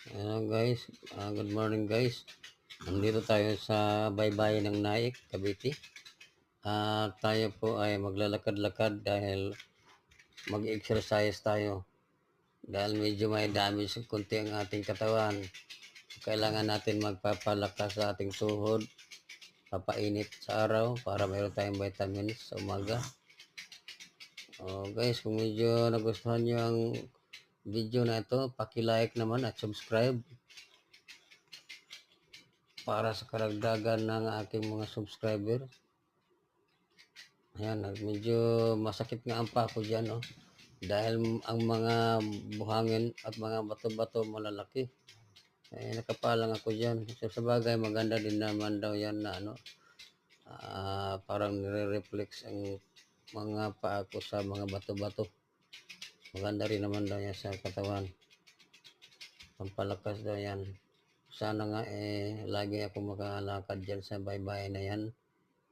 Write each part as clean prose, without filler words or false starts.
Hello guys, good morning guys. Nandito tayo sa baybayin ng Naik, Cavite. Tayo po ay maglalakad-lakad dahil mag-exercise tayo. Dahil medyo may damage kunti ang ating katawan. Kailangan natin magpapalakas sa ating tuhod, papainit sa araw para mayroon tayong vitamins sa umaga. Guys, kung medyo nagustuhan nyo ang video na ito, paki-like naman at subscribe para sa karagdagan ng aking mga subscriber. Ayan, medyo masakit nga ang pako dyan, oh. Dahil ang mga buhangin at mga bato-bato malalaki. Nakapalang ako dyan. So, sa bagay, maganda din naman daw yan na parang nire-reflex ang mga paa ko sa mga bato-bato. Maganda rin naman daw yan sa katawan. Pampalakas daw yan. Sana nga lagi ako makalakad dyan sa baybayin na yan.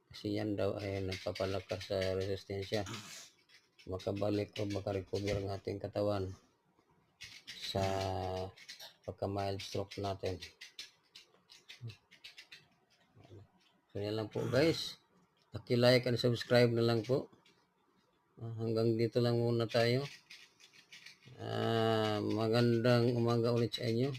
Kasi yan daw ay nagpapalakas sa resistensya. Makabalik o makarecover ang ating katawan sa pagka-mild stroke natin. So yan lang po guys. Paki-like and subscribe na lang po. Hanggang dito lang muna tayo. Magandang umaga ulit sa inyo.